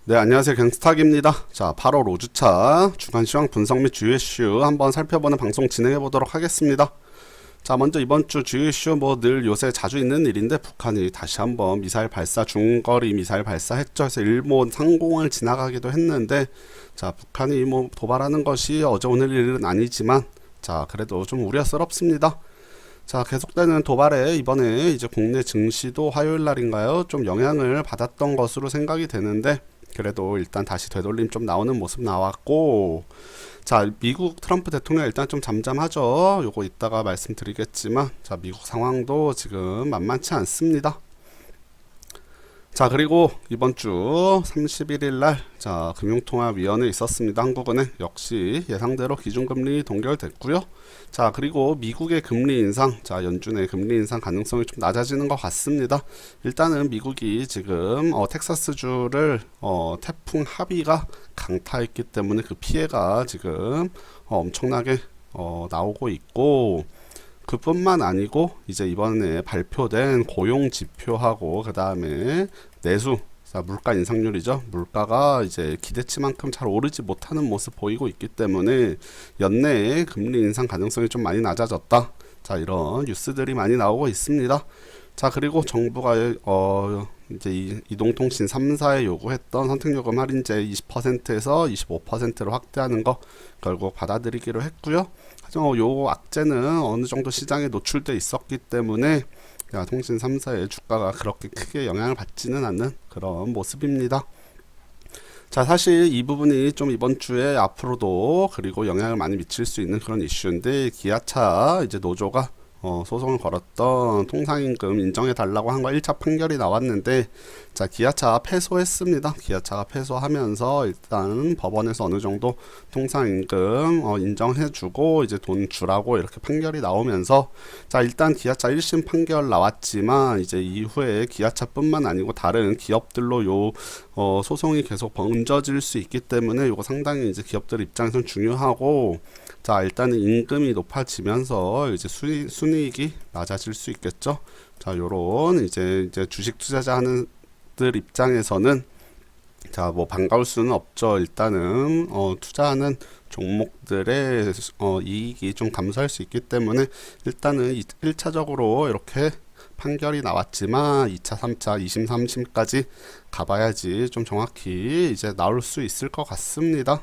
네, 안녕하세요. 갱스탁입니다. 자, 8월 5주차 주간 시황 분석 및 주요 이슈 한번 살펴보는 방송 진행해 보도록 하겠습니다. 자, 먼저 이번 주 주요 이슈 뭐 늘 요새 자주 있는 일인데 북한이 다시 한번 미사일 발사, 중거리 미사일 발사했죠. 그래서 일본 상공을 지나가기도 했는데, 자, 북한이 뭐 도발하는 것이 어제 오늘 일은 아니지만, 자, 그래도 좀 우려스럽습니다. 자, 계속되는 도발에 이번에 이제 국내 증시도 화요일 날인가요? 좀 영향을 받았던 것으로 생각이 되는데, 그래도 일단 다시 되돌림 좀 나오는 모습 나왔고, 자, 미국 트럼프 대통령 일단 좀 잠잠하죠. 요거 이따가 말씀드리겠지만, 자, 미국 상황도 지금 만만치 않습니다. 자, 그리고 이번 주 31일 날, 자, 금융통화위원회 있었습니다. 한국은행 역시 예상대로 기준금리 동결됐고요. 자, 그리고 미국의 금리 인상, 자, 연준의 금리 인상 가능성이 좀 낮아지는 것 같습니다. 일단은 미국이 지금 텍사스주를 태풍 하비가 강타했기 때문에 그 피해가 지금 엄청나게 나오고 있고, 그뿐만 아니고 이제 이번에 발표된 고용 지표하고 그 다음에 내수, 자, 물가 인상률이죠. 물가가 이제 기대치만큼 잘 오르지 못하는 모습 보이고 있기 때문에 연내에 금리 인상 가능성이 좀 많이 낮아졌다. 자, 이런 뉴스들이 많이 나오고 있습니다. 자, 그리고 정부가 이제 이동통신 3사에 요구했던 선택요금 할인제 20%에서 25%로 확대하는 거 결국 받아들이기로 했고요. 하지만 요 악재는 어느 정도 시장에 노출돼 있었기 때문에 통신 3사의 주가가 그렇게 크게 영향을 받지는 않는 그런 모습입니다. 자, 사실 이 부분이 좀 이번 주에 앞으로도 그리고 영향을 많이 미칠 수 있는 그런 이슈인데, 기아차 이제 노조가 소송을 걸었던 통상임금 인정해달라고 한 거 1차 판결이 나왔는데, 자, 기아차 패소했습니다. 기아차가 패소하면서 일단 법원에서 어느 정도 통상임금 인정해주고 이제 돈 주라고 이렇게 판결이 나오면서, 자, 일단 기아차 1심 판결 나왔지만 이제 이후에 기아차뿐만 아니고 다른 기업들로 요 소송이 계속 번져질 수 있기 때문에 요거 상당히 이제 기업들 입장에서는 중요하고, 자, 일단은 임금이 높아지면서 이제 순이익이 낮아질 수 있겠죠. 자, 요런 이제 주식 투자자 하는들 입장에서는 자, 뭐 반가울 수는 없죠. 일단은 투자하는 종목들의 이익이 좀 감소할 수 있기 때문에 일단은 1차적으로 이렇게 판결이 나왔지만 2차, 3차, 2심, 3심까지 가봐야지 좀 정확히 이제 나올 수 있을 것 같습니다.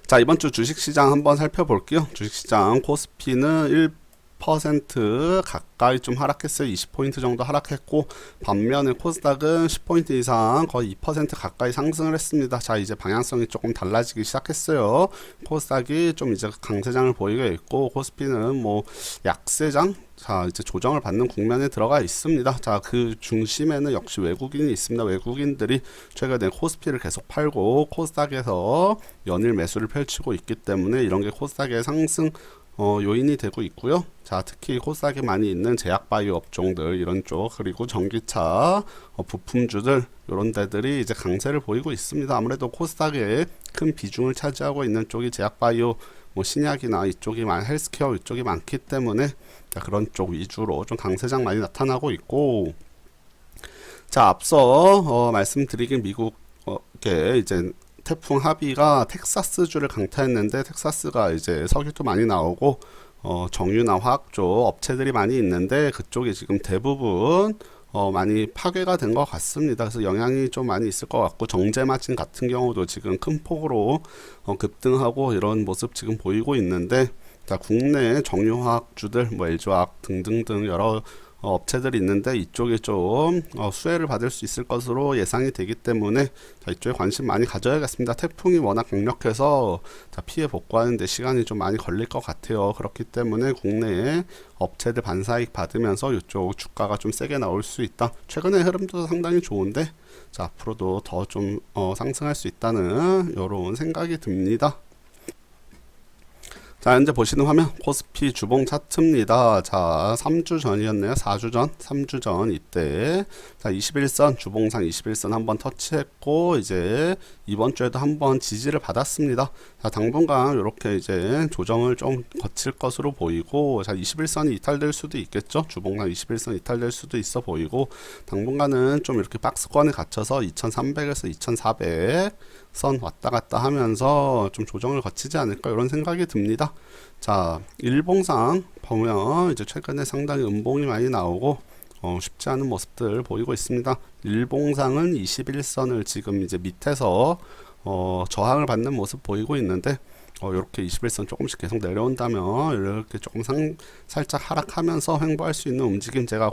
자, 이번 주 주식시장 한번 살펴볼게요. 주식시장 코스피는 1% 가까이 좀 하락했어요. 20포인트 정도 하락했고, 반면에 코스닥은 10포인트 이상 거의 2% 가까이 상승을 했습니다. 자, 이제 방향성이 조금 달라지기 시작했어요. 코스닥이 좀 이제 강세장을 보이고 있고, 코스피는 뭐 약세장, 자, 이제 조정을 받는 국면에 들어가 있습니다. 자, 그 중심에는 역시 외국인이 있습니다. 외국인들이 최근에 코스피를 계속 팔고 코스닥에서 연일 매수를 펼치고 있기 때문에 이런 게 코스닥의 상승 요인이 되고 있고요. 자, 특히 코스닥에 많이 있는 제약바이오 업종들 이런 쪽, 그리고 전기차 부품주들 이런 데들이 이제 강세를 보이고 있습니다. 아무래도 코스닥에 큰 비중을 차지하고 있는 쪽이 제약바이오, 뭐 신약이나 이쪽이 헬스케어 이쪽이 많기 때문에, 자, 그런 쪽 위주로 좀 강세장 많이 나타나고 있고, 자, 앞서 말씀드리긴 미국에 이제 태풍 하비가 텍사스주를 강타했는데, 텍사스가 이제 석유도 많이 나오고 정유나 화학 쪽 업체들이 많이 있는데 그쪽이 지금 대부분 많이 파괴가 된 것 같습니다. 그래서 영향이 좀 많이 있을 것 같고, 정제 마진 같은 경우도 지금 큰 폭으로 급등하고 이런 모습 지금 보이고 있는데, 자, 국내 정유화학주들 뭐 LG화학 등등등 여러 업체들이 있는데 이쪽에 좀 수혜를 받을 수 있을 것으로 예상이 되기 때문에, 자, 이쪽에 관심 많이 가져야겠습니다. 태풍이 워낙 강력해서 자, 피해 복구하는 데 시간이 좀 많이 걸릴 것 같아요. 그렇기 때문에 국내에 업체들 반사이익 받으면서 이쪽 주가가 좀 세게 나올 수 있다. 최근의 흐름도 상당히 좋은데, 자, 앞으로도 더 좀 상승할 수 있다는 이런 생각이 듭니다. 자, 현재 보시는 화면 코스피 주봉 차트입니다. 자, 3주 전이었네요. 4주 전, 3주 전 이때 자, 21선 주봉상 21선 한번 터치했고 이제 이번 주에도 한번 지지를 받았습니다. 자, 당분간 이렇게 이제 조정을 좀 거칠 것으로 보이고 자, 21선이 이탈될 수도 있겠죠. 주봉상 21선 이탈될 수도 있어 보이고 당분간은 좀 이렇게 박스권에 갇혀서 2300에서 2400 선 왔다 갔다 하면서 좀 조정을 거치지 않을까 이런 생각이 듭니다. 자, 일봉상 보면 이제 최근에 상당히 음봉이 많이 나오고 쉽지 않은 모습들 보이고 있습니다. 일봉상은 21선을 지금 이제 밑에서 저항을 받는 모습 보이고 있는데 이렇게 21선 조금씩 계속 내려온다면 이렇게 조금 살짝 하락하면서 횡보할 수 있는 움직임 제가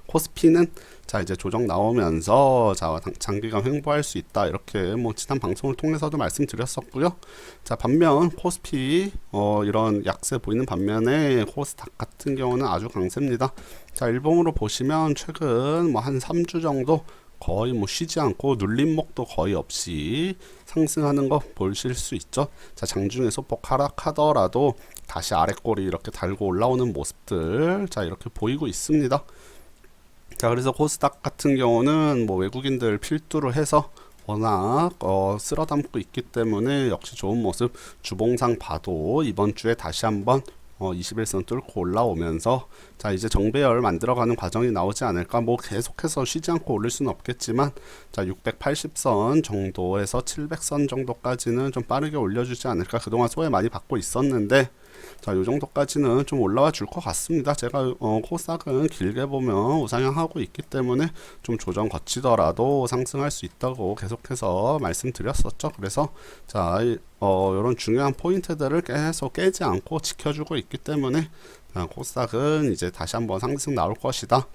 코스피는 자 이제 조정 나오면서 자 장기간 횡보할 수 있다 이렇게 뭐 지난 방송을 통해서도 말씀드렸었고요. 자 반면 코스피 이런 약세 보이는 반면에 코스닥 같은 경우는 아주 강세입니다. 자 일봉으로 보시면 최근 뭐 한 3주 정도 거의 뭐 쉬지 않고 눌림목도 거의 없이 상승하는 거 보실 수 있죠. 자 장중에 소폭 하락하더라도 다시 아랫골이 이렇게 달고 올라오는 모습들 자 이렇게 보이고 있습니다. 자 그래서 코스닥 같은 경우는 뭐 외국인들 필두로 해서 워낙 쓸어 담고 있기 때문에 역시 좋은 모습 주봉상 봐도 이번 주에 다시 한번 21선 뚫고 올라오면서 자 이제 정배열 만들어가는 과정이 나오지 않을까. 뭐 계속해서 쉬지 않고 올릴 수는 없겠지만 자 680선 정도에서 700선 정도까지는 좀 빠르게 올려주지 않을까. 그동안 소외 많이 받고 있었는데 자, 요 정도까지는 좀 올라와 줄 것 같습니다. 제가 코스닥은 길게 보면 우상향하고 있기 때문에 좀 조정 거치더라도 상승할 수 있다고 계속해서 말씀드렸었죠. 그래서 자, 이런 중요한 포인트들을 계속 깨지 않고 지켜주고 있기 때문에 코스닥은 이제 다시 한번 상승 나올 것이다.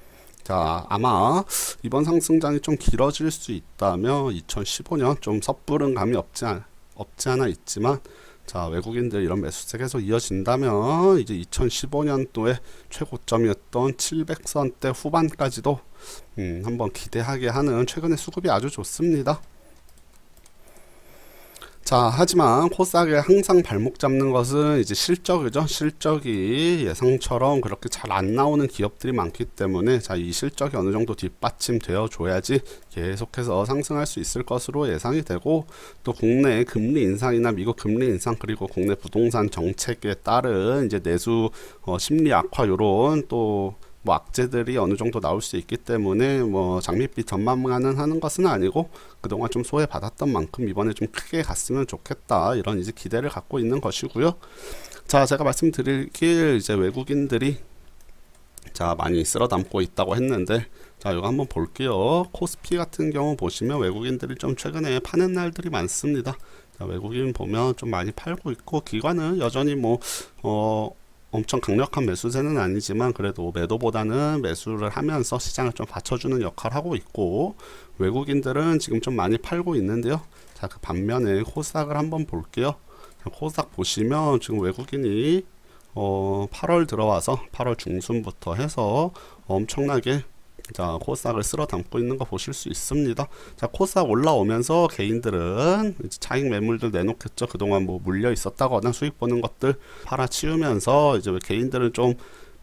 자 아마 이번 상승장이 좀 길어질 수 있다면 2015년 좀 섣부른 감이 없지 않아 있지만 자 외국인들 이런 매수세 계속 이어진다면 이제 2015년도에 최고점이었던 700선대 후반까지도 한번 기대하게 하는 최근의 수급이 아주 좋습니다. 자 하지만 코스닥에 항상 발목 잡는 것은 이제 실적이죠. 실적이 예상처럼 그렇게 잘 안 나오는 기업들이 많기 때문에 자 이 실적이 어느 정도 뒷받침 되어 줘야지 계속해서 상승할 수 있을 것으로 예상이 되고 또 국내 금리 인상이나 미국 금리 인상 그리고 국내 부동산 정책에 따른 이제 내수 심리 악화 요런 또 뭐 악재들이 어느 정도 나올 수 있기 때문에 뭐 장밋빛 전망만은 하는 것은 아니고 그동안 좀 소외 받았던 만큼 이번에 좀 크게 갔으면 좋겠다 이런 이제 기대를 갖고 있는 것이고요. 자 제가 말씀드리길 이제 외국인들이 자 많이 쓸어 담고 있다고 했는데 자 이거 한번 볼게요. 코스피 같은 경우 보시면 외국인들이 좀 최근에 파는 날들이 많습니다. 자 외국인 보면 좀 많이 팔고 있고 기관은 여전히 뭐 엄청 강력한 매수세는 아니지만 그래도 매도보다는 매수를 하면서 시장을 좀 받쳐주는 역할을 하고 있고 외국인들은 지금 좀 많이 팔고 있는데요. 자, 그 반면에 코스닥을 한번 볼게요. 코스닥 보시면 지금 외국인이 8월 들어와서 8월 중순부터 해서 엄청나게 자 코스닥을 쓸어 담고 있는 거 보실 수 있습니다. 자 코스닥 올라오면서 개인들은 이제 차익 매물들 내놓겠죠. 그동안 뭐 물려 있었다거나 수익 보는 것들 팔아치우면서 이제 개인들은 좀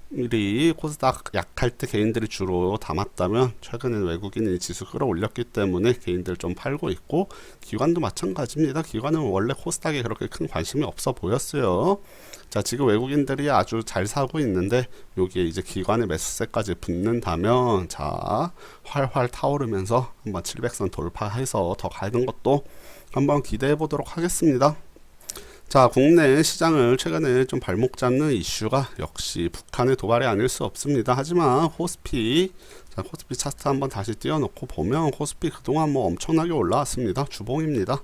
미리 코스닥 약할 때 개인들이 주로 담았다면 최근에 외국인이 지수 끌어올렸기 때문에 개인들 좀 팔고 있고 기관도 마찬가지입니다. 기관은 원래 코스닥에 그렇게 큰 관심이 없어 보였어요. 자 지금 외국인들이 아주 잘 사고 있는데 여기에 이제 기관의 매수세까지 붙는다면 자 활활 타오르면서 한번 700선 돌파해서 더 가는 것도 한번 기대해 보도록 하겠습니다. 자 국내 시장을 최근에 좀 발목 잡는 이슈가 역시 북한의 도발이 아닐 수 없습니다. 하지만 코스피 자 코스피 차트 한번 다시 띄워놓고 보면 코스피 그동안 뭐 엄청나게 올라왔습니다. 주봉입니다.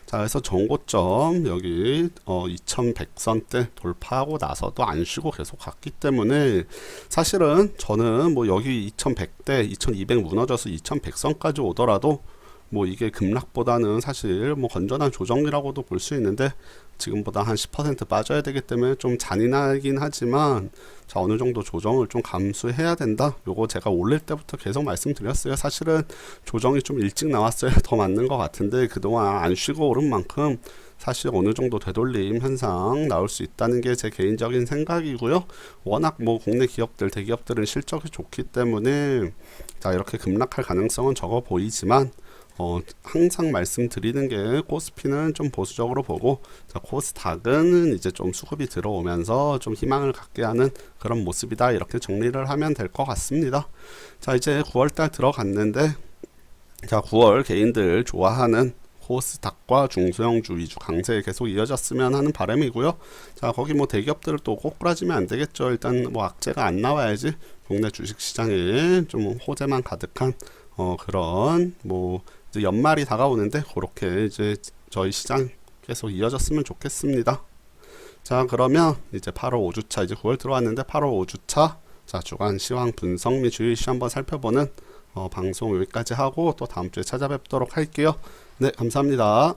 자 그래서 정고점 여기 2100선대 돌파하고 나서도 안 쉬고 계속 갔기 때문에 사실은 저는 뭐 여기 2100대 2200 무너져서 2100선까지 오더라도 뭐 이게 급락보다는 사실 뭐 건전한 조정이라고도 볼 수 있는데 지금보다 한 10% 빠져야 되기 때문에 좀 잔인하긴 하지만 자 어느 정도 조정을 좀 감수해야 된다. 요거 제가 올릴 때부터 계속 말씀드렸어요. 사실은 조정이 좀 일찍 나왔어야 더 맞는 것 같은데 그동안 안 쉬고 오른 만큼 사실 어느 정도 되돌림 현상 나올 수 있다는 게 제 개인적인 생각이고요. 워낙 뭐 국내 기업들, 대기업들은 실적이 좋기 때문에 자 이렇게 급락할 가능성은 적어 보이지만 항상 말씀드리는 게 코스피는 좀 보수적으로 보고 자, 코스닥은 이제 좀 수급이 들어오면서 좀 희망을 갖게 하는 그런 모습이다. 이렇게 정리를 하면 될 것 같습니다. 자 이제 9월달 들어갔는데 자 9월 개인들 좋아하는 코스닥과 중소형주 위주 강세 계속 이어졌으면 하는 바람이고요. 자 거기 뭐 대기업들을 또 꼬꾸라지면 안 되겠죠. 일단 뭐 악재가 안 나와야지 국내 주식시장에 좀 호재만 가득한 그런 뭐 이제 연말이 다가오는데 그렇게 이제 저희 시장 계속 이어졌으면 좋겠습니다. 자 그러면 이제 8월 5주차 이제 9월 들어왔는데 8월 5주차 자 주간 시황 분석 및 주요 이슈 한번 살펴보는 방송 여기까지 하고 또 다음 주에 찾아뵙도록 할게요. 네 감사합니다.